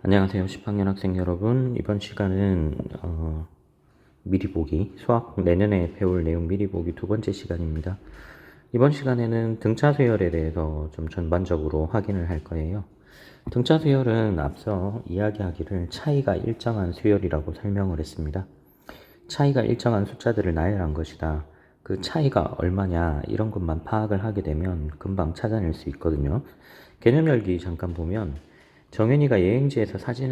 안녕하세요. 10학년 학생 여러분. 이번 시간은 미리 보기, 수학 내년에 배울 내용 미리 보기 두 번째 시간입니다. 이번 시간에는 등차 수열에 대해서 좀 전반적으로 확인을 할 거예요. 등차 수열은 앞서 이야기하기를 차이가 일정한 수열이라고 설명을 했습니다. 차이가 일정한 숫자들을 나열한 것이다. 그 차이가 얼마냐 이런 것만 파악을 하게 되면 금방 찾아낼 수 있거든요. 개념 열기 잠깐 보면 정현이가 여행지에서 사진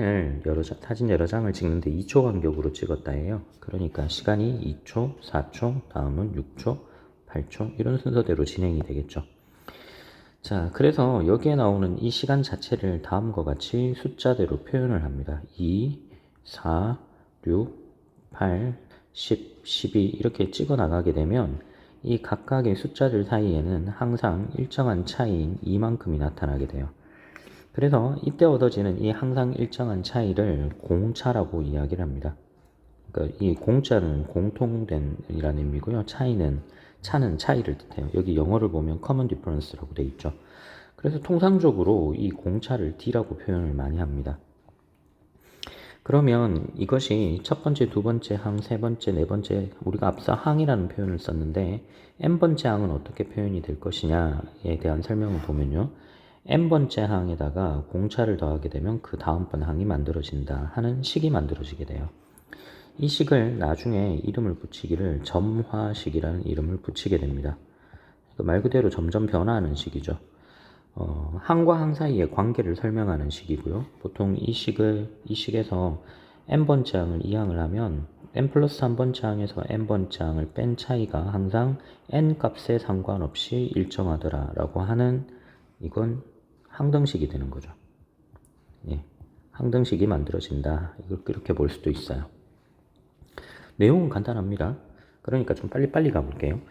여러 장을 찍는데 2초 간격으로 찍었다 해요. 그러니까 시간이 2초, 4초, 다음은 6초, 8초 이런 순서대로 진행이 되겠죠. 자, 그래서 여기에 나오는 이 시간 자체를 다음과 같이 숫자대로 표현을 합니다. 2, 4, 6, 8, 10, 12 이렇게 찍어 나가게 되면 이 각각의 숫자들 사이에는 항상 일정한 차이인 이만큼이 나타나게 돼요. 그래서 이때 얻어지는 이 항상 일정한 차이를 공차라고 이야기를 합니다. 그러니까 이 공짜는 공통된 이라는 의미고요. 차는 차이를 뜻해요. 여기 영어를 보면 common difference라고 되어 있죠. 그래서 통상적으로 이 공차를 D라고 표현을 많이 합니다. 그러면 이것이 첫 번째, 두 번째 항, 세 번째, 네 번째, 우리가 앞서 항이라는 표현을 썼는데 n번째 항은 어떻게 표현이 될 것이냐에 대한 설명을 보면요. n번째 항에다가 공차를 더하게 되면 그 다음번 항이 만들어진다 하는 식이 만들어지게 돼요. 이 식을 나중에 이름을 붙이기를 점화식이라는 이름을 붙이게 됩니다. 말 그대로 점점 변화하는 식이죠. 항과 항 사이의 관계를 설명하는 식이고요. 보통 이 식에서 n번째 항을 이항을 하면 n 플러스 1번째 항에서 n번째 항을 뺀 차이가 항상 n 값에 상관없이 일정하더라 라고 하는 이건 항등식이 되는 거죠. 예, 항등식이 만들어진다. 이렇게 볼 수도 있어요. 내용은 간단합니다. 그러니까 좀 빨리빨리 가볼게요.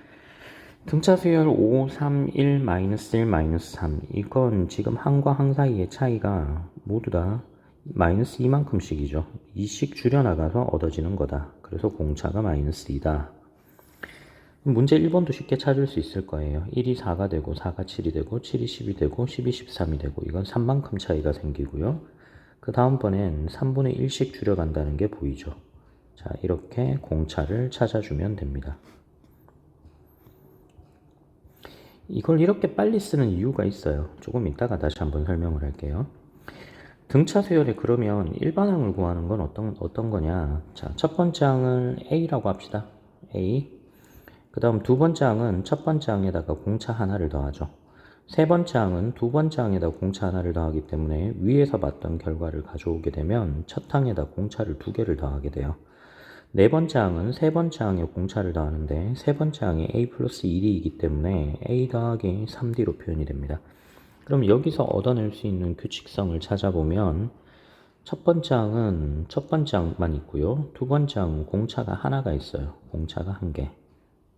등차 수열 5, 3, 1, 마이너스 1, 마이너스 3 이건 지금 항과 항 사이의 차이가 모두 다 마이너스 2만큼씩이죠. 2씩 줄여나가서 얻어지는 거다. 그래서 공차가 마이너스 2다. 문제 1번도 쉽게 찾을 수 있을 거예요. 1이 4가 되고 4가 7이 되고 7이 10이 되고 10이 13이 되고 이건 3만큼 차이가 생기고요. 그 다음번엔 3분의 1씩 줄여간다는 게 보이죠. 자, 이렇게 공차를 찾아주면 됩니다. 이걸 이렇게 빨리 쓰는 이유가 있어요. 조금 이따가 다시 한번 설명을 할게요. 등차 수열에 그러면 일반항을 구하는 건 어떤 거냐. 자, 첫 번째 항을 A라고 합시다. A. 그 다음 두 번째 항은 첫 번째 항에다가 공차 하나를 더하죠. 세 번째 항은 두 번째 항에다 공차 하나를 더하기 때문에 위에서 봤던 결과를 가져오게 되면 첫 항에다 공차를 두 개를 더하게 돼요. 네 번째 항은 세 번째 항에 공차를 더하는데 세 번째 항이 a 플러스 1이기 때문에 a 더하기 3d로 표현이 됩니다. 그럼 여기서 얻어낼 수 있는 규칙성을 찾아보면 첫 번째 항은 첫 번째 항만 있고요. 두 번째 항은 공차가 하나가 있어요. 공차가 한 개.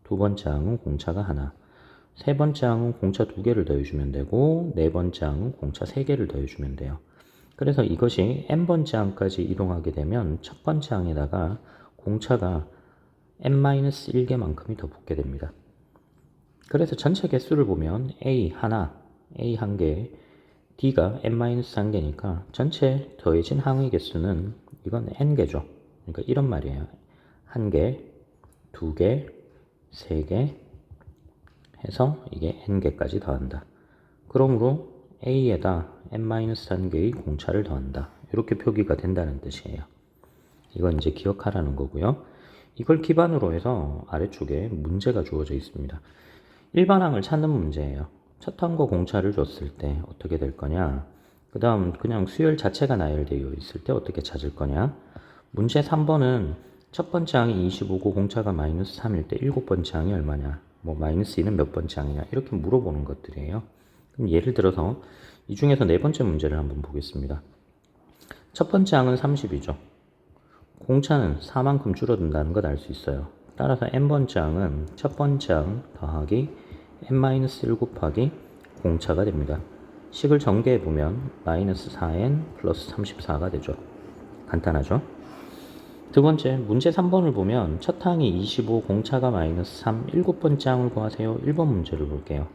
두 번째 항은 공차가 하나. 세 번째 항은 공차 두 개를 더해주면 되고 네 번째 항은 공차 세 개를 더해주면 돼요. 그래서 이것이 n번째 항까지 이동하게 되면 첫 번째 항에다가 공차가 n-1개만큼이 더 붙게 됩니다. 그래서 전체 개수를 보면 a 하나, a 한 개, d가 n-1개니까 전체 더해진 항의 개수는 이건 n개죠. 그러니까 이런 말이에요. 한 개, 두 개, 세 개 해서 이게 n개까지 더한다. 그러므로 a에다 n-1개의 공차를 더한다. 이렇게 표기가 된다는 뜻이에요. 이건 이제 기억하라는 거고요. 이걸 기반으로 해서 아래쪽에 문제가 주어져 있습니다. 일반항을 찾는 문제예요. 첫 항과 공차를 줬을 때 어떻게 될 거냐. 그 다음 그냥 수열 자체가 나열되어 있을 때 어떻게 찾을 거냐. 문제 3번은 첫 번째 항이 25고 공차가 마이너스 3일 때 일곱 번째 항이 얼마냐. 뭐 마이너스 2는 몇 번째 항이냐. 이렇게 물어보는 것들이에요. 그럼 예를 들어서 이 중에서 네 번째 문제를 한번 보겠습니다. 첫 번째 항은 30이죠. 공차는 4만큼 줄어든다는 걸 알 수 있어요. 따라서 n번째 항은 첫 번째 항 더하기 n-1 곱하기 공차가 됩니다. 식을 전개해보면 마이너스 4n 플러스 34가 되죠. 간단하죠? 두 번째, 문제 3번을 보면 첫 항이 25, 공차가 마이너스 3, 일곱 번째 항을 구하세요. 1번 문제를 볼게요.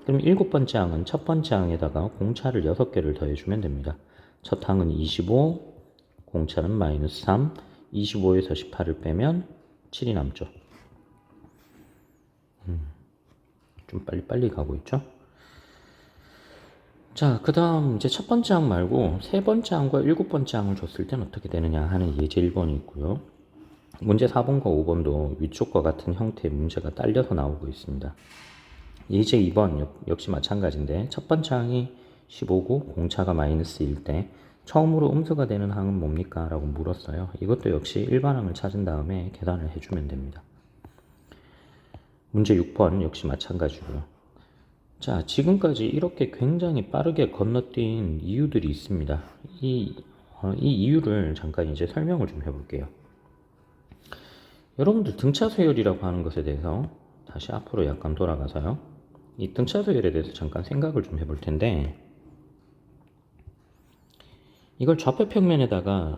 그럼 일곱 번째 항은 첫 번째 항에다가 공차를 6개를 더해주면 됩니다. 첫 항은 25, 공차는 마이너스 3, 25에서 18을 빼면 7이 남죠. 좀 빨리빨리 가고 있죠. 자, 그 다음 이제 첫 번째 항 말고 세 번째 항과 일곱 번째 항을 줬을 땐 어떻게 되느냐 하는 예제 1번이 있고요. 문제 4번과 5번도 위쪽과 같은 형태의 문제가 딸려서 나오고 있습니다. 예제 2번 역시 마찬가지인데 첫 번째 항이 15고 공차가 마이너스 1 때 처음으로 음수가 되는 항은 뭡니까? 라고 물었어요. 이것도 역시 일반항을 찾은 다음에 계산을 해주면 됩니다. 문제 6번 역시 마찬가지고요. 자, 지금까지 이렇게 굉장히 빠르게 건너뛴 이유들이 있습니다. 이 이유를 잠깐 이제 설명을 좀 해볼게요. 여러분들 등차 수열이라고 하는 것에 대해서 다시 앞으로 약간 돌아가서요. 이 등차 수열에 대해서 잠깐 생각을 좀 해볼 텐데, 이걸 좌표 평면에다가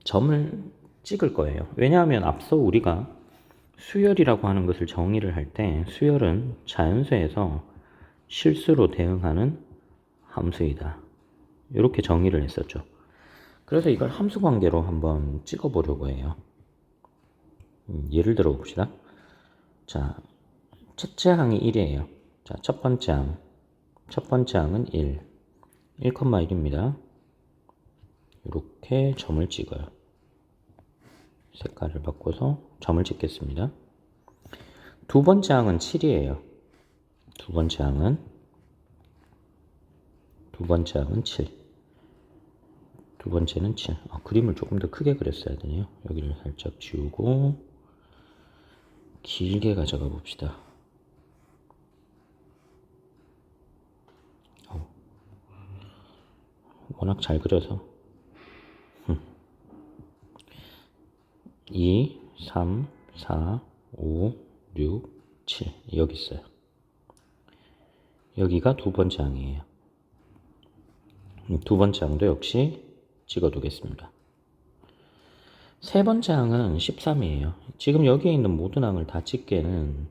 점을 찍을 거예요. 왜냐하면 앞서 우리가 수열이라고 하는 것을 정의를 할 때 수열은 자연수에서 실수로 대응하는 함수이다. 이렇게 정의를 했었죠. 그래서 이걸 함수 관계로 한번 찍어 보려고 해요. 예를 들어 봅시다. 자, 첫째 항이 1이에요. 자, 첫 번째 항은 1, 1,1입니다. 이렇게 점을 찍어요. 색깔을 바꿔서 점을 찍겠습니다. 두 번째 항은 7이에요. 두 번째 항은 7. 두 번째는 7. 그림을 조금 더 크게 그렸어야 되네요. 여기를 살짝 지우고 길게 가져가 봅시다. 워낙 잘 그려서 2, 3, 4, 5, 6, 7 여기 있어요. 여기가 두 번째 항이에요. 두 번째 항도 역시 찍어두겠습니다. 세 번째 항은 13이에요. 지금 여기에 있는 모든 항을 다 찍기에는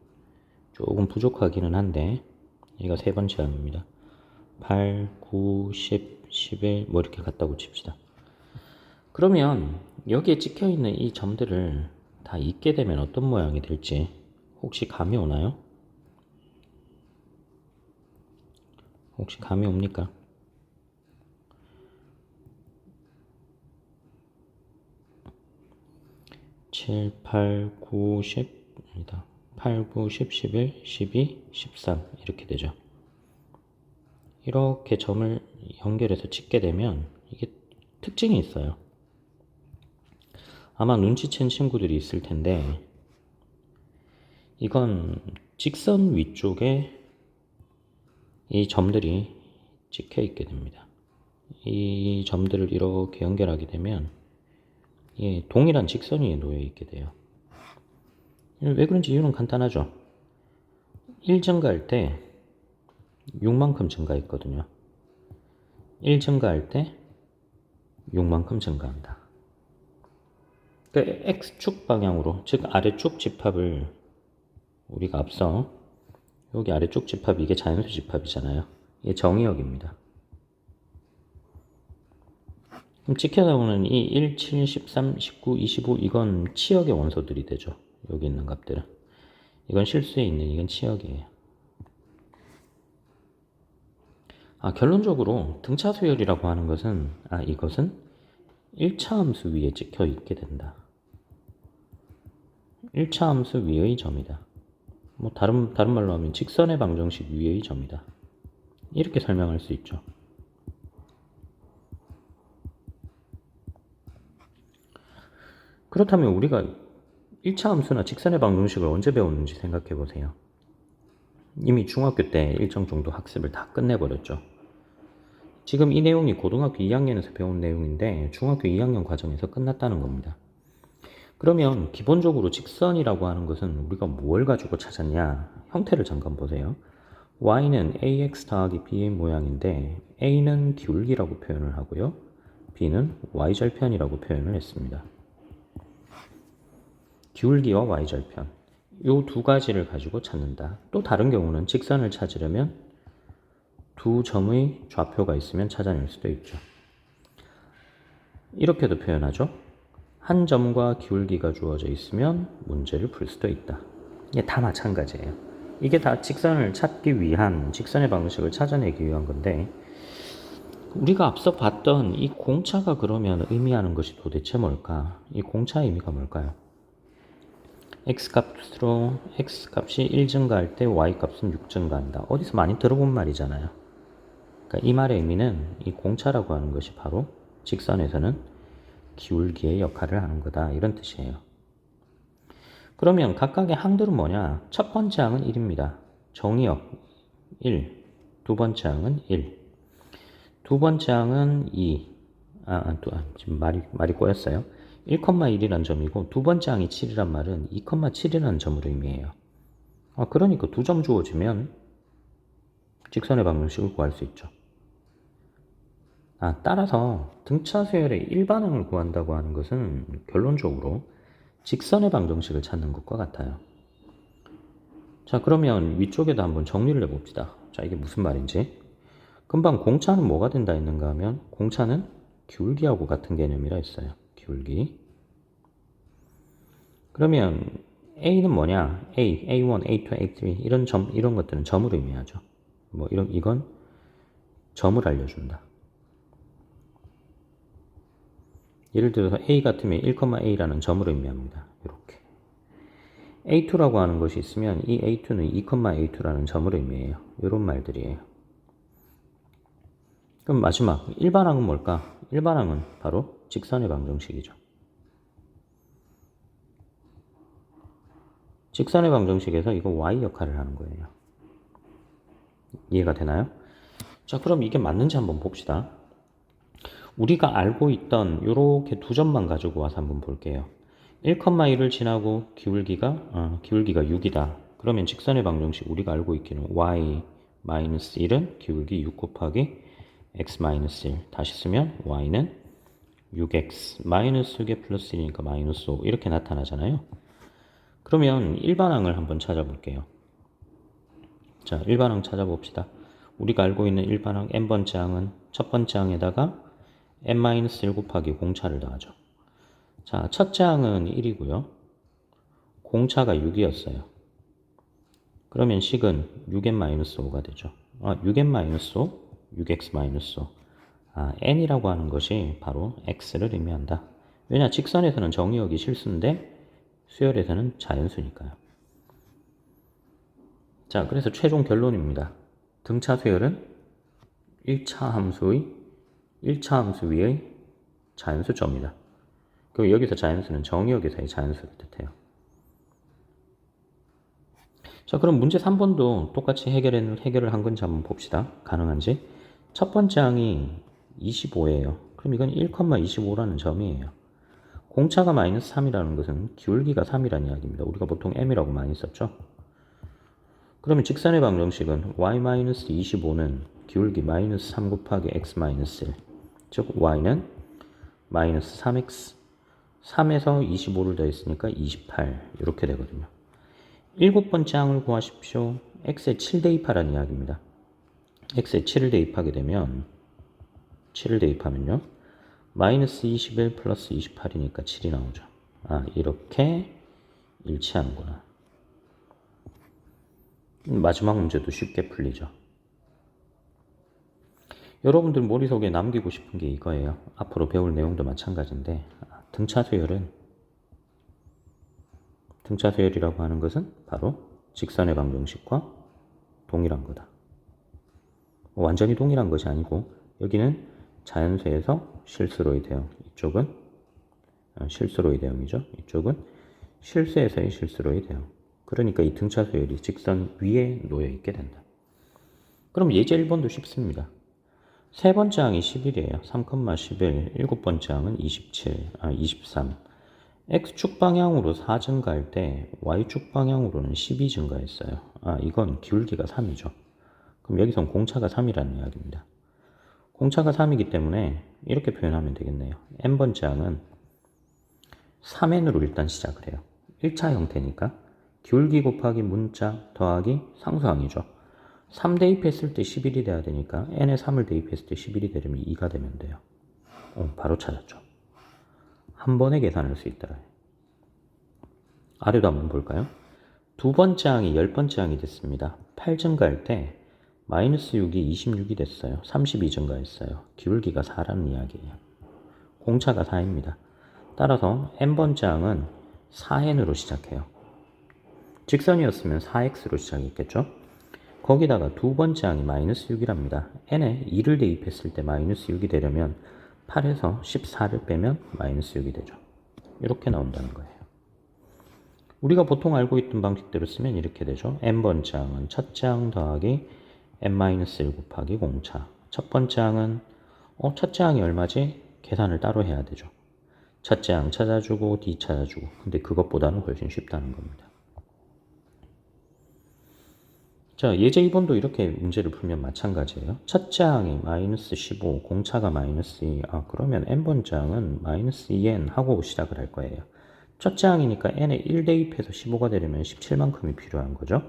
조금 부족하기는 한데 얘가 세 번째 항입니다. 8, 9, 10, 11 뭐 이렇게 갖다고 칩시다. 그러면 여기에 찍혀있는 이 점들을 다 잊게 되면 어떤 모양이 될지 혹시 감이 오나요? 혹시 감이 옵니까? (7, 8, 9, 10입니다. 8, 9, 10, 11, 12, 13 이렇게 되죠. 이렇게 점을 연결해서 찍게 되면 이게 특징이 있어요. 아마 눈치챈 친구들이 있을 텐데 이건 직선 위쪽에 이 점들이 찍혀 있게 됩니다. 이 점들을 이렇게 연결하게 되면 동일한 직선 위에 놓여 있게 돼요. 왜 그런지 이유는 간단하죠. 1 증가할 때 6만큼 증가했거든요. 1 증가할 때 6만큼 증가한다. 그러니까 X축 방향으로, 즉 아래쪽 집합을 우리가 앞서 여기 아래쪽 집합이 이게 자연수 집합이잖아요. 이게 정의역입니다. 그럼 찍혀 나오는 이 1, 7, 13, 19, 25 이건 치역의 원소들이 되죠. 여기 있는 값들은. 이건 실수에 있는 이건 치역이에요. 결론적으로 등차 수열이라고 하는 것은 이것은 1차 함수 위에 찍혀 있게 된다. 1차 함수 위의 점이다. 뭐 다른 말로 하면 직선의 방정식 위의 점이다. 이렇게 설명할 수 있죠. 그렇다면 우리가 1차 함수나 직선의 방정식을 언제 배웠는지 생각해 보세요. 이미 중학교 때 일정 정도 학습을 다 끝내버렸죠. 지금 이 내용이 고등학교 2학년에서 배운 내용인데 중학교 2학년 과정에서 끝났다는 겁니다. 그러면 기본적으로 직선이라고 하는 것은 우리가 뭘 가지고 찾았냐? 형태를 잠깐 보세요. y는 ax 더하기 b의 모양인데 a는 기울기라고 표현을 하고요. b는 y절편이라고 표현을 했습니다. 기울기와 y절편 이 두 가지를 가지고 찾는다. 또 다른 경우는 직선을 찾으려면 두 점의 좌표가 있으면 찾아낼 수도 있죠. 이렇게도 표현하죠. 한 점과 기울기가 주어져 있으면 문제를 풀 수도 있다. 이게 다 마찬가지예요. 이게 다 직선을 찾기 위한, 직선의 방정식을 찾아내기 위한 건데, 우리가 앞서 봤던 이 공차가 그러면 의미하는 것이 도대체 뭘까? 이 공차의 의미가 뭘까요? x값이 1 증가할 때 y값은 6 증가한다. 어디서 많이 들어본 말이잖아요. 그러니까 이 말의 의미는 이 공차라고 하는 것이 바로 직선에서는 기울기의 역할을 하는 거다. 이런 뜻이에요. 그러면 각각의 항들은 뭐냐? 첫 번째 항은 1입니다. 정의역 1. 두 번째 항은 1. 두 번째 항은 2. 지금 말이 꼬였어요. 1,1이란 점이고 두 번째 항이 7이란 말은 2,7이라는 점으로 의미해요. 그러니까 두 점 주어지면 직선의 방정식을 구할 수 있죠. 따라서 등차 수열의 일반항을 구한다고 하는 것은 결론적으로 직선의 방정식을 찾는 것과 같아요. 자, 그러면 위쪽에도 한번 정리를 해봅시다. 자, 이게 무슨 말인지. 금방 공차는 뭐가 된다 했는가 하면 공차는 기울기하고 같은 개념이라 했어요. 기울기. 그러면 A는 뭐냐? A1, A2, A3 이런 것들은 점을 의미하죠. 이건 점을 알려준다. 예를 들어서 A 같으면 1,A라는 점을 의미합니다. 이렇게. A2라고 하는 것이 있으면 이 A2는 2,A2라는 점을 의미해요. 이런 말들이에요. 그럼 마지막 일반항은 뭘까? 일반항은 바로 직선의 방정식이죠. 직선의 방정식에서 이거 Y 역할을 하는 거예요. 이해가 되나요? 자, 그럼 이게 맞는지 한번 봅시다. 우리가 알고 있던 이렇게 두 점만 가지고 와서 한번 볼게요. 1,1을 지나고 기울기가 6이다. 그러면 직선의 방정식 우리가 알고 있기는 y-1은 기울기 6 곱하기 x-1 다시 쓰면 y는 6x 마이너스 6에 플러스 1이니까 마이너스 5 이렇게 나타나잖아요. 그러면 일반항을 한번 찾아볼게요. 자, 일반항 찾아봅시다. 우리가 알고 있는 일반항 n번째 항은 첫 번째 항에다가 n-1 곱하기 공차를 더하죠. 자, 첫째 항은 1이고요. 공차가 6이었어요. 그러면 식은 6n-5가 되죠. 6n-5, 6x-5. n이라고 하는 것이 바로 x를 의미한다. 왜냐, 직선에서는 정의역이 실수인데 수열에서는 자연수니까요. 자, 그래서 최종 결론입니다. 등차 수열은 1차 함수 위의 자연수점이다. 그리고 여기서 자연수는 정의역에서의 자연수를 뜻해요. 자, 그럼 문제 3번도 똑같이 해결을 한 건지 한번 봅시다. 가능한지. 첫 번째 항이 25예요. 그럼 이건 1,25라는 점이에요. 공차가 마이너스 3이라는 것은 기울기가 3이라는 이야기입니다. 우리가 보통 m이라고 많이 썼죠. 그러면 직선의 방정식은 y-25는 기울기 마이너스 3 곱하기 x-1. 즉 y는 마이너스 3x 3에서 25를 더했으니까 28 이렇게 되거든요. 일곱 번째 항을 구하십시오. x에 7 대입하라는 이야기입니다. x에 7을 대입하게 되면 7을 대입하면요. 마이너스 21 플러스 28이니까 7이 나오죠. 이렇게 일치하는구나. 마지막 문제도 쉽게 풀리죠. 여러분들 머릿속에 남기고 싶은 게 이거예요. 앞으로 배울 내용도 마찬가지인데 등차 수열이라고 하는 것은 바로 직선의 방정식과 동일한 거다. 완전히 동일한 것이 아니고 여기는 자연수에서 실수로의 대응, 이쪽은 실수로의 대응이죠. 이쪽은 실수에서의 실수로의 대응. 그러니까 이 등차 수열이 직선 위에 놓여 있게 된다. 그럼 예제 1번도 쉽습니다. 세 번째 항이 11이에요. 3,11. 일곱 번째 항은 23. x축 방향으로 4 증가할 때 y축 방향으로는 12 증가했어요. 이건 기울기가 3이죠. 그럼 여기선 공차가 3이라는 이야기입니다. 공차가 3이기 때문에 이렇게 표현하면 되겠네요. n번째 항은 3n으로 일단 시작을 해요. 1차 형태니까 기울기 곱하기 문자 더하기 상수항이죠. 3 대입했을 때 11이 돼야 되니까 n에 3을 대입했을 때 11이 되려면 2가 되면 돼요. 바로 찾았죠. 한 번에 계산할 수 있다. 아래도 한번 볼까요? 두 번째 항이 10번째 항이 됐습니다. 8 증가할 때 마이너스 6이 26이 됐어요. 32 증가했어요. 기울기가 4라는 이야기예요. 공차가 4입니다. 따라서 n번째 항은 4n으로 시작해요. 직선이었으면 4x로 시작했겠죠? 거기다가 두 번째 항이 마이너스 6이랍니다. n에 2를 대입했을 때 마이너스 6이 되려면 8에서 14를 빼면 마이너스 6이 되죠. 이렇게 나온다는 거예요. 우리가 보통 알고 있던 방식대로 쓰면 이렇게 되죠. n번째 항은 첫째 항 더하기 n-1 곱하기 공차. 첫 번째 항은 첫째 항이 얼마지? 계산을 따로 해야 되죠. 첫째 항 찾아주고 D 찾아주고. 근데 그것보다는 훨씬 쉽다는 겁니다. 자, 예제 2번도 이렇게 문제를 풀면 마찬가지예요. 첫째 항이 마이너스 15, 공차가 마이너스 2. 그러면 n번째 항은 마이너스 2n 하고 시작을 할 거예요. 첫째 항이니까 n에 1 대입해서 15가 되려면 17만큼이 필요한 거죠.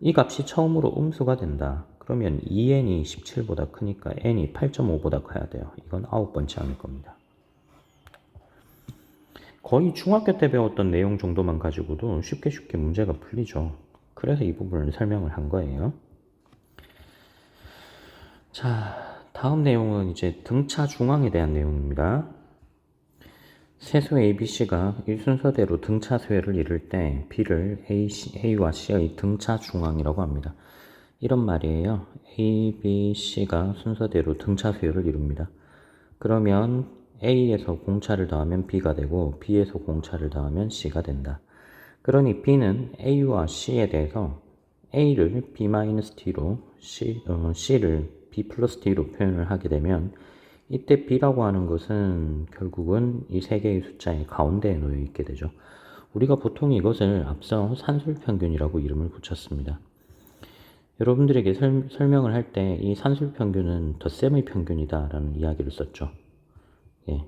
이 값이 처음으로 음수가 된다. 그러면 2n이 17보다 크니까 n이 8.5보다 커야 돼요. 이건 9번째 항일 겁니다. 거의 중학교 때 배웠던 내용 정도만 가지고도 쉽게 문제가 풀리죠. 그래서 이 부분을 설명을 한 거예요. 자, 다음 내용은 이제 등차 중앙에 대한 내용입니다. 세수 ABC가 이 순서대로 등차 수열을 이룰 때 B를 A와 C의 등차 중앙이라고 합니다. 이런 말이에요. A, B, C가 순서대로 등차 수열을 이룹니다. 그러면 A에서 공차를 더하면 B가 되고 B에서 공차를 더하면 C가 된다. 그러니 B는 A와 C에 대해서 A를 B-T로 C를 B 플러스 T로 표현을 하게 되면 이때 B라고 하는 것은 결국은 이 세 개의 숫자의 가운데에 놓여 있게 되죠. 우리가 보통 이것을 앞서 산술평균이라고 이름을 붙였습니다. 여러분들에게 설명을 할 때 이 산술평균은 덧셈의 평균이다 라는 이야기를 썼죠. 예.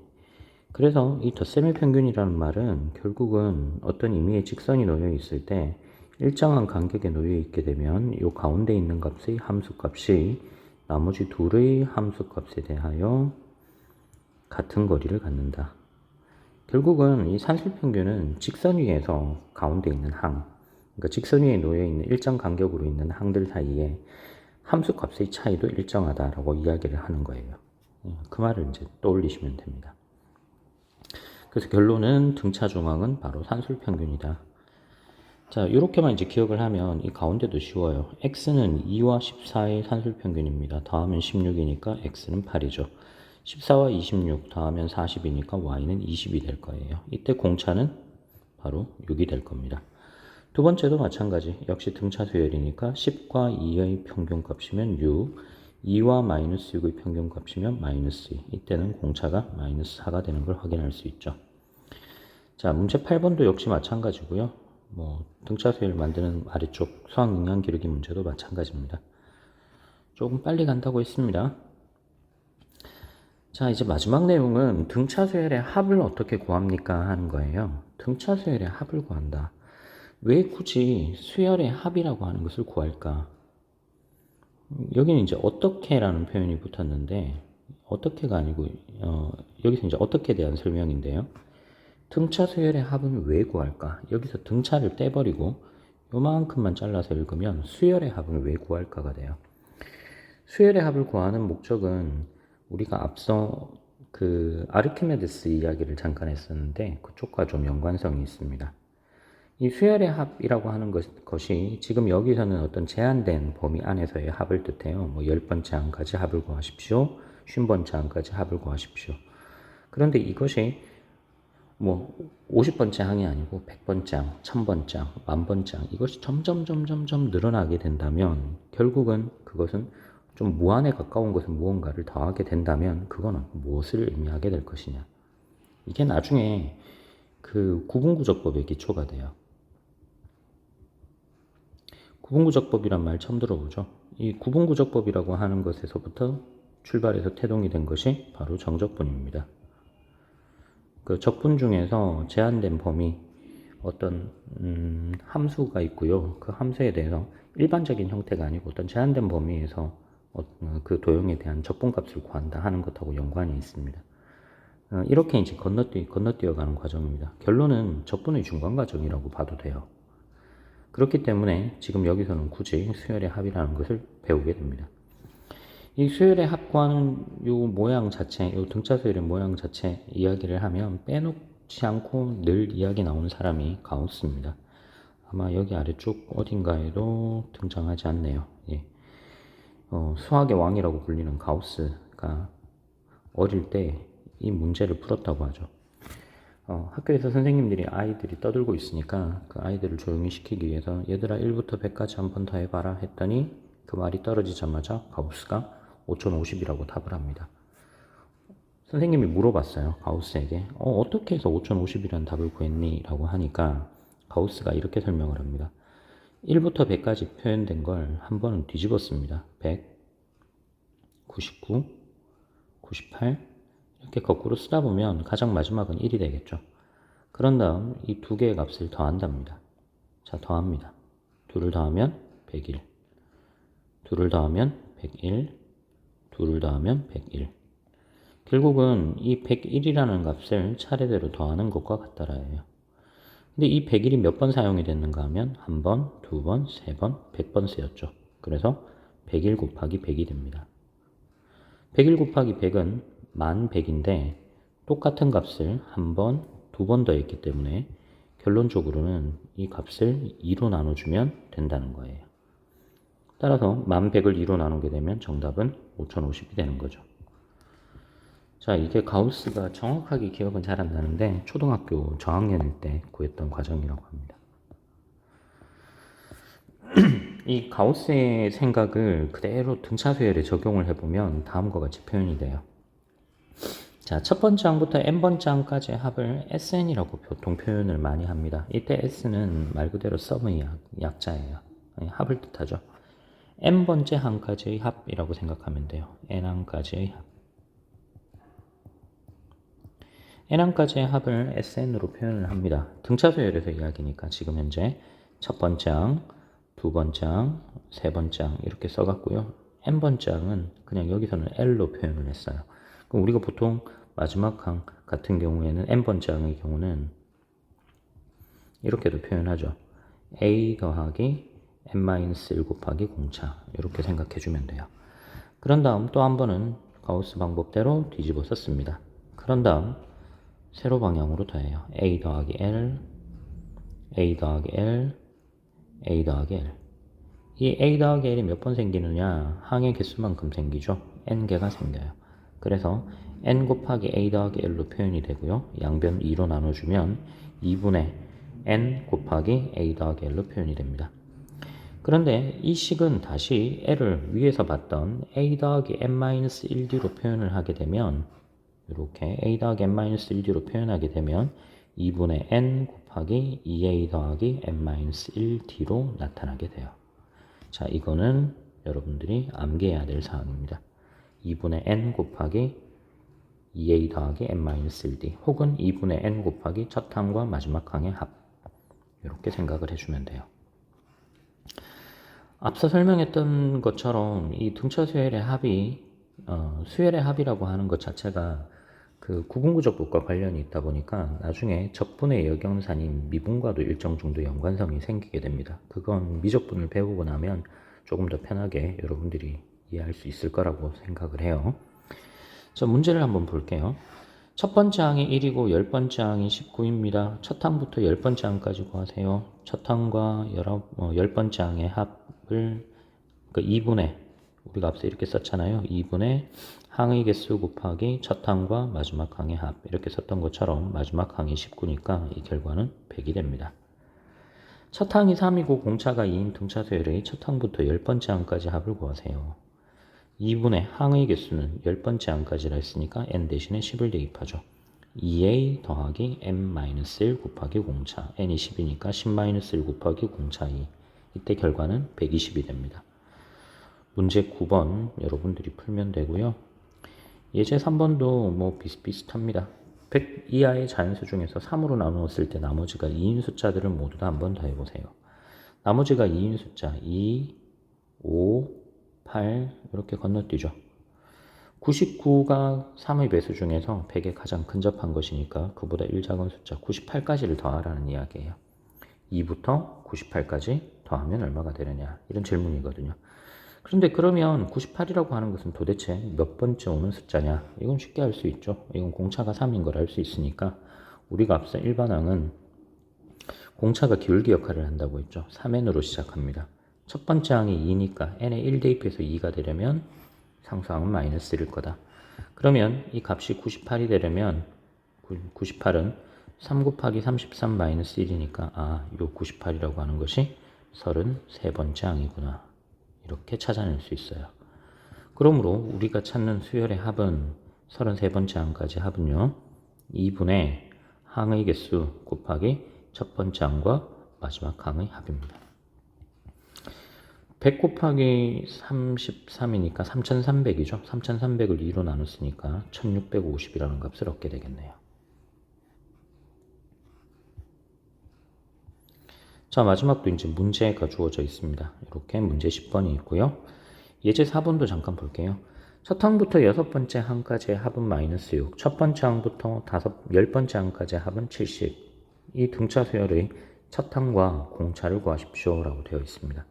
그래서 이 덧셈의 평균이라는 말은 결국은 어떤 의미의 직선이 놓여 있을 때 일정한 간격에 놓여 있게 되면 이 가운데 있는 값의 함수값이 나머지 둘의 함수값에 대하여 같은 거리를 갖는다. 결국은 이 산술평균은 직선 위에서 가운데 있는 항, 그러니까 직선 위에 놓여 있는 일정 간격으로 있는 항들 사이에 함수값의 차이도 일정하다라고 이야기를 하는 거예요. 그 말을 이제 떠올리시면 됩니다. 그래서 결론은 등차 중앙은 바로 산술평균이다. 자, 이렇게만 이제 기억을 하면 이 가운데도 쉬워요. x는 2와 14의 산술평균입니다. 더하면 16이니까 x는 8이죠. 14와 26 더하면 40이니까 y는 20이 될 거예요. 이때 공차는 바로 6이 될 겁니다. 두 번째도 마찬가지. 역시 등차 수열이니까 10과 2의 평균값이면 6, 2와 마이너스 6의 평균값이면 마이너스 2. 이때는 공차가 마이너스 4가 되는 걸 확인할 수 있죠. 자, 문제 8번도 역시 마찬가지고요. 등차 수열 만드는 아래쪽 수학영역 기록기 문제도 마찬가지입니다. 조금 빨리 간다고 했습니다. 자, 이제 마지막 내용은 등차 수열의 합을 어떻게 구합니까 하는 거예요. 등차 수열의 합을 구한다. 왜 굳이 수열의 합이라고 하는 것을 구할까? 여기는 이제 어떻게라는 표현이 붙었는데 어떻게가 아니고 여기서 이제 어떻게에 대한 설명인데요. 등차 수열의 합은 왜 구할까? 여기서 등차를 떼버리고 요만큼만 잘라서 읽으면 수열의 합은 왜 구할까가 돼요. 수열의 합을 구하는 목적은 우리가 앞서 그 아르키메데스 이야기를 잠깐 했었는데 그쪽과 좀 연관성이 있습니다. 이 수열의 합이라고 하는 것이 지금 여기서는 어떤 제한된 범위 안에서의 합을 뜻해요. 10번째 항까지 합을 구하십시오. 50번째 항까지 합을 구하십시오. 그런데 이것이 50번째 항이 아니고 100번째 항, 1000번째 항, 10,000번째 항 이것이 점점 늘어나게 된다면 결국은 그것은 좀 무한에 가까운 것은 무언가를 더하게 된다면 그거는 무엇을 의미하게 될 것이냐. 이게 나중에 그 구분구조법의 기초가 돼요. 구분구조법이란 말 처음 들어보죠. 이 구분구조법이라고 하는 것에서부터 출발해서 태동이 된 것이 바로 정적분입니다. 그 적분 중에서 제한된 범위 어떤 함수가 있고요. 그 함수에 대해서 일반적인 형태가 아니고 어떤 제한된 범위에서 그 도형에 대한 적분값을 구한다 하는 것하고 연관이 있습니다. 이렇게 이제 건너뛰어가는 과정입니다. 결론은 적분의 중간 과정이라고 봐도 돼요. 그렇기 때문에 지금 여기서는 굳이 수열의 합이라는 것을 배우게 됩니다. 이 수열의 합과는 요 모양 자체, 요 등차 수열의 모양 자체 이야기를 하면 빼놓지 않고 늘 이야기 나오는 사람이 가우스입니다. 아마 여기 아래쪽 어딘가에도 등장하지 않네요. 예. 수학의 왕이라고 불리는 가우스가 어릴 때 이 문제를 풀었다고 하죠. 학교에서 선생님들이 아이들이 떠들고 있으니까 그 아이들을 조용히 시키기 위해서 얘들아 1부터 100까지 한 번 더 해봐라 했더니 그 말이 떨어지자마자 가우스가 5050이라고 답을 합니다. 선생님이 물어봤어요. 가우스에게 어떻게 해서 5050이라는 답을 구했니? 라고 하니까 가우스가 이렇게 설명을 합니다. 1부터 100까지 표현된 걸 한 번은 뒤집었습니다. 100, 99, 98 이렇게 거꾸로 쓰다 보면 가장 마지막은 1이 되겠죠. 그런 다음 이 두 개의 값을 더한답니다. 자, 더합니다. 2를 더하면 101, 2를 더하면 101, 2를 더하면 101. 결국은 이 101이라는 값을 차례대로 더하는 것과 같다라예요. 근데 이 101이 몇 번 사용이 됐는가 하면 한 번, 두 번, 세 번, 100번 쓰였죠. 그래서 101 곱하기 100이 됩니다. 101 곱하기 100은 1100인데 똑같은 값을 한 번, 두 번 더했기 때문에 결론적으로는 이 값을 2로 나눠주면 된다는 거예요. 따라서 1100을 2로 나누게 되면 정답은 5050이 되는 거죠. 자, 이게 가우스가 정확하게 기억은 잘 안 나는데 초등학교 저학년일 때 구했던 과정이라고 합니다. 이 가우스의 생각을 그대로 등차 수열에 적용을 해보면 다음과 같이 표현이 돼요. 자, 첫 번째 항부터 n번째 항까지의 합을 SN이라고 보통 표현을 많이 합니다. 이때 S는 말 그대로 썸의 약자예요. 합을 뜻하죠. n번째 항까지의 합이라고 생각하면 돼요. n항까지의 합. n항까지의 합을 SN으로 표현을 합니다. 등차 수열에서 이야기니까 지금 현재 첫 번째 항, 두 번째 항, 세 번째 항 이렇게 써갖고요. n번째 항은 그냥 여기서는 L로 표현을 했어요. 그럼 우리가 보통 마지막 항 같은 경우에는 n번째 항의 경우는 이렇게도 표현하죠. a 더하기 n-1 곱하기 공차 이렇게 생각해주면 돼요. 그런 다음 또 한 번은 가우스 방법대로 뒤집어 썼습니다. 그런 다음 세로 방향으로 더해요. a 더하기 l, a 더하기 l, a 더하기 l. 이 a 더하기 l이 몇 번 생기느냐? 항의 개수만큼 생기죠. n개가 생겨요. 그래서 n 곱하기 a 더하기 l로 표현이 되고요. 양변 2로 나눠주면 2분의 n 곱하기 a 더하기 l로 표현이 됩니다. 그런데 이 식은 다시 l을 위에서 봤던 a 더하기 n-1d로 표현을 하게 되면 이렇게 a 더하기 n-1d로 표현하게 되면 2분의 n 곱하기 2a 더하기 n-1d로 나타나게 돼요. 자, 이거는 여러분들이 암기해야 될 사항입니다. 2분의 n 곱하기 2a 더하기 n-1d 혹은 2분의 n 곱하기 첫 항과 마지막 항의 합 이렇게 생각을 해주면 돼요. 앞서 설명했던 것처럼 이 등차 수열의 합이 수열의 합이라고 하는 것 자체가 그 구분구조법과 관련이 있다 보니까 나중에 적분의 역영산인 미분과도 일정 정도 연관성이 생기게 됩니다. 그건 미적분을 배우고 나면 조금 더 편하게 여러분들이 이해할 수 있을 거라고 생각을 해요. 자, 문제를 한번 볼게요. 첫 번째 항이 1이고 10번째 항이 19입니다. 첫 항부터 10번째 항까지 구하세요. 첫 항과 10번째 항의 합을 그 2분의 우리가 앞서 이렇게 썼잖아요. 2분의 항의 개수 곱하기 첫 항과 마지막 항의 합 이렇게 썼던 것처럼 마지막 항이 19니까 이 결과는 100이 됩니다. 첫 항이 3이고 공차가 2인 등차 수열의 첫 항부터 10번째 항까지 합을 구하세요. 2분의 항의 개수는 10번째 항까지라 했으니까 n 대신에 10을 대입하죠. 2a 더하기 n-1 곱하기 공차 n이 10이니까 10-1 곱하기 공차 2 이때 결과는 120이 됩니다. 문제 9번 여러분들이 풀면 되고요. 예제 3번도 뭐 비슷비슷합니다. 100 이하의 자연수 중에서 3으로 나누었을 때 나머지가 2인 숫자들을 모두 다 한 번 더 해보세요. 나머지가 2인 숫자 2, 5, 8 이렇게 건너뛰죠. 99가 3의 배수 중에서 100에 가장 근접한 것이니까 그보다 1 작은 숫자 98까지를 더하라는 이야기예요. 2부터 98까지 더하면 얼마가 되느냐 이런 질문이거든요. 그런데 그러면 98이라고 하는 것은 도대체 몇 번째 오는 숫자냐? 이건 쉽게 알 수 있죠. 이건 공차가 3인 걸 알 수 있으니까 우리가 앞서 일반항은 공차가 기울기 역할을 한다고 했죠. 3n으로 시작합니다. 첫 번째 항이 2니까 n에 1 대입해서 2가 되려면 상수항은 마이너스 1일 거다. 그러면 이 값이 98이 되려면 98은 3 곱하기 33 마이너스 1이니까 아, 요 98이라고 하는 것이 33번째 항이구나. 이렇게 찾아낼 수 있어요. 그러므로 우리가 찾는 수열의 합은 33번째 항까지 합은요. 2분의 항의 개수 곱하기 첫 번째 항과 마지막 항의 합입니다. 100 곱하기 33이니까 3300이죠. 3300을 2로 나눴으니까 1650이라는 값을 얻게 되겠네요. 자, 마지막도 이제 문제가 주어져 있습니다. 이렇게 문제 10번이 있고요. 예제 4번도 잠깐 볼게요. 첫 항부터 여섯 번째 항까지의 합은 마이너스 6, 첫 번째 항부터 열 번째 항까지의 합은 70. 이 등차 수열의 첫 항과 공차를 구하십시오 라고 되어 있습니다.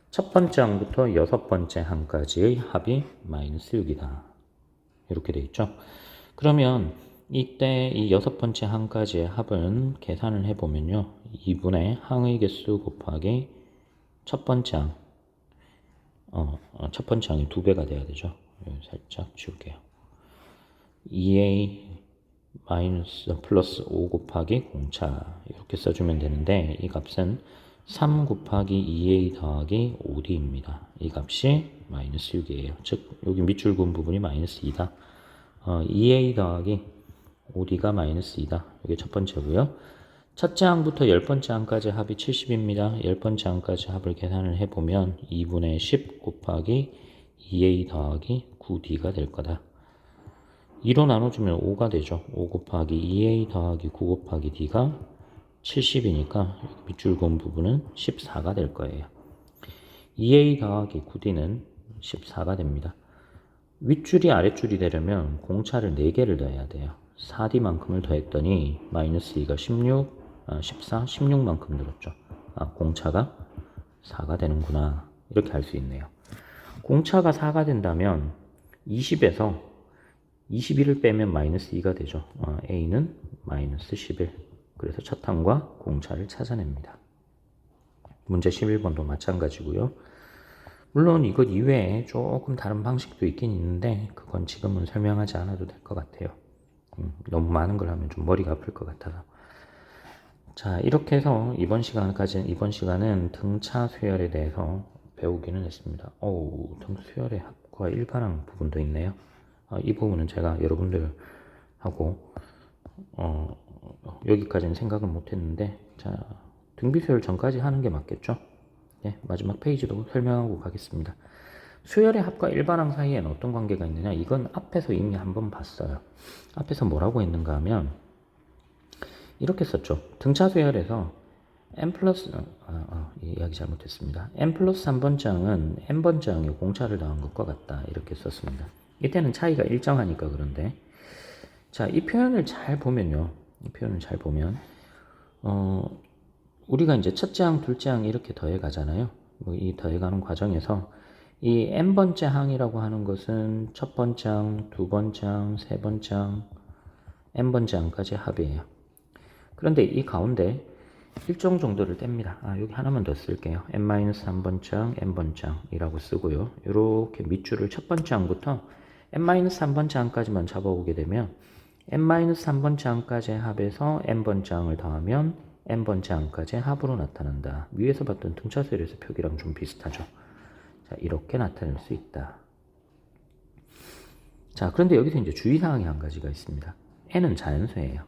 첫 번째 항부터 여섯 번째 항까지의 합이 마이너스 6이다. 이렇게 되어 있죠. 그러면 이때 이 여섯 번째 항까지의 합은 계산을 해보면요. 2분의 항의 개수 곱하기 첫 번째 항. 첫 번째 항이 2배가 돼야 되죠. 살짝 지울게요. 2a 마이너스 플러스 5 곱하기 공차 이렇게 써주면 되는데 이 값은 3 곱하기 2a 더하기 5d입니다. 이 값이 마이너스 6이에요. 즉 여기 밑줄 그은 부분이 마이너스 2다. 2a 더하기 5d가 마이너스 2다. 이게 첫 번째고요. 첫째 항부터 열 번째 항까지 합이 70입니다. 열 번째 항까지 합을 계산을 해보면 2분의 10 곱하기 2a 더하기 9d가 될 거다. 2로 나눠주면 5가 되죠. 5 곱하기 2a 더하기 9 곱하기 d가 70이니까 밑줄 그은 부분은 14가 될 거예요. 2a 더하기 9d는 14가 됩니다. 윗줄이 아랫줄이 되려면 공차를 4개를 더해야 돼요. 4d만큼을 더했더니 마이너스 2가 16, 14, 16만큼 늘었죠. 공차가 4가 되는구나. 이렇게 할 수 있네요. 공차가 4가 된다면 20에서 21을 빼면 마이너스 2가 되죠. A는 마이너스 11. 그래서 첫 항과 공차를 찾아냅니다. 문제 11번도 마찬가지고요. 물론 이것 이외에 조금 다른 방식도 있긴 있는데 그건 지금은 설명하지 않아도 될 것 같아요. 너무 많은 걸 하면 좀 머리가 아플 것 같아서. 자, 이렇게 해서 이번 시간은 등차 수열에 대해서 배우기는 했습니다. 등 수열의 합과 일반항 부분도 있네요. 이 부분은 제가 여러분들하고 여기까지는 생각을 못했는데, 자, 등비수열 전까지 하는 게 맞겠죠? 네, 마지막 페이지도 설명하고 가겠습니다. 수열의 합과 일반항 사이에는 어떤 관계가 있느냐? 이건 앞에서 이미 한번 봤어요. 앞에서 뭐라고 했는가 하면 이렇게 썼죠. 등차 수열에서 n 플러스 이야기 잘못했습니다. n 플러스 3번째 항은 n번째 항에 공차를 더한 것과 같다. 이렇게 썼습니다. 이때는 차이가 일정하니까 그런데, 자, 이 표현을 잘 보면요. 이 표현을 잘 보면 우리가 이제 첫째 항, 둘째 항 이렇게 더해 가잖아요. 이 더해가는 과정에서 이 n번째 항이라고 하는 것은 첫 번째 항, 두 번째 항, 세 번째 항, n번째 항까지 합이에요. 그런데 이 가운데 일정 정도를 뗍니다. 여기 하나만 더 쓸게요. n-3번째 항, n번째 항이라고 쓰고요. 이렇게 밑줄을 첫 번째 항부터 n-3번째 항까지만 잡아오게 되면 n-3번째 항까지의 합에서 n번째 항을 더하면 n번째 항까지의 합으로 나타난다. 위에서 봤던 등차수열에서 표기랑 좀 비슷하죠. 자, 이렇게 나타낼 수 있다. 자, 그런데 여기서 이제 주의사항이 한 가지가 있습니다. n은 자연수예요.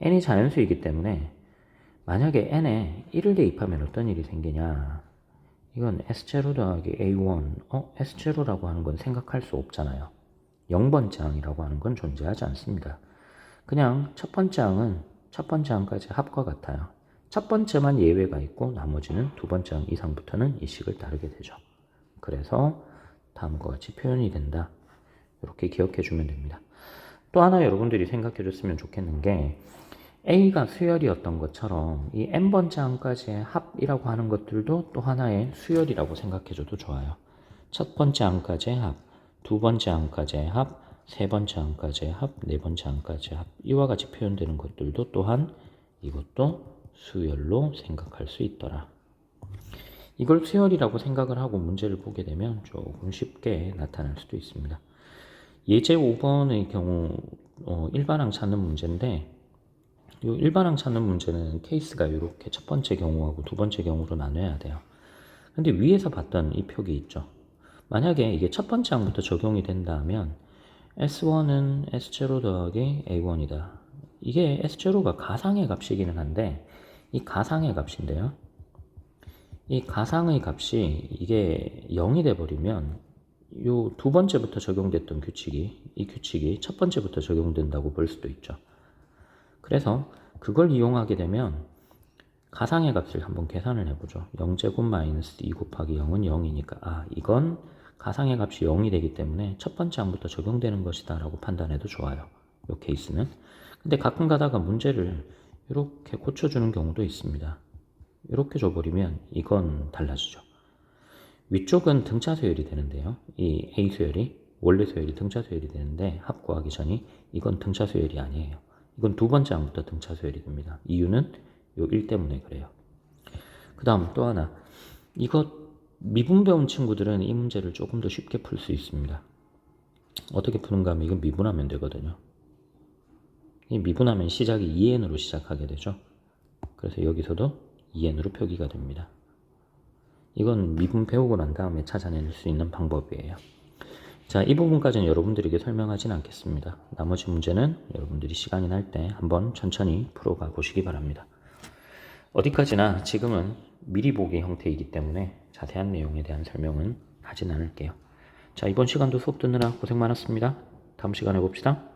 n이 자연수이기 때문에 만약에 n에 1을 대입하면 어떤 일이 생기냐. 이건 S0 더하기 A1. S0라고 하는 건 생각할 수 없잖아요. 0번째 항이라고 하는 건 존재하지 않습니다. 그냥 첫 번째 항은 첫 번째 항까지 합과 같아요. 첫 번째만 예외가 있고 나머지는 두 번째 항 이상부터는 이 식을 따르게 되죠. 그래서 다음과 같이 표현이 된다. 이렇게 기억해 주면 됩니다. 또 하나 여러분들이 생각해 줬으면 좋겠는 게 A가 수열이었던 것처럼 이 n번째 항까지의 합이라고 하는 것들도 또 하나의 수열이라고 생각해 줘도 좋아요. 첫 번째 항까지의 합, 두 번째 항까지의 합, 세 번째 항까지의 합, 네 번째 항까지의 합, 이와 같이 표현되는 것들도 또한 이것도 수열로 생각할 수 있더라. 이걸 수열이라고 생각을 하고 문제를 보게 되면 조금 쉽게 나타날 수도 있습니다. 예제 5번의 경우 일반항 찾는 문제인데 이 일반항 찾는 문제는 케이스가 이렇게 첫 번째 경우하고 두 번째 경우로 나눠야 돼요. 근데 위에서 봤던 이 표기 있죠. 만약에 이게 첫 번째 항부터 적용이 된다면 S1은 S0 더하기 A1이다. 이게 S0가 가상의 값이기는 한데 이 가상의 값인데요. 이 가상의 값이 이게 0이 돼버리면 요 두 번째부터 적용됐던 이 규칙이 첫 번째부터 적용된다고 볼 수도 있죠. 그래서 그걸 이용하게 되면 가상의 값을 한번 계산을 해보죠. 0제곱 마이너스 2 곱하기 0은 0이니까 이건 가상의 값이 0이 되기 때문에 첫 번째 항부터 적용되는 것이다 라고 판단해도 좋아요. 이 케이스는. 근데 가끔 가다가 문제를 이렇게 고쳐주는 경우도 있습니다. 이렇게 줘버리면 이건 달라지죠. 위쪽은 등차 수열이 되는데요. 이 A 수열이 원래 수열이 등차 수열이 되는데 합 구하기 전이 이건 등차 수열이 아니에요. 이건 두 번째 항부터 등차 수열이 됩니다. 이유는 요 1 때문에 그래요. 그 다음 또 하나. 이거 미분 배운 친구들은 이 문제를 조금 더 쉽게 풀 수 있습니다. 어떻게 푸는가 하면 이건 미분하면 되거든요. 이 미분하면 시작이 2n으로 시작하게 되죠. 그래서 여기서도 2n으로 표기가 됩니다. 이건 미분 배우고 난 다음에 찾아낼 수 있는 방법이에요. 자, 이 부분까지는 여러분들에게 설명하진 않겠습니다. 나머지 문제는 여러분들이 시간이 날 때 한번 천천히 풀어가 보시기 바랍니다. 어디까지나 지금은 미리 보기 형태이기 때문에 자세한 내용에 대한 설명은 하진 않을게요. 자, 이번 시간도 수업 듣느라 고생 많았습니다. 다음 시간에 봅시다.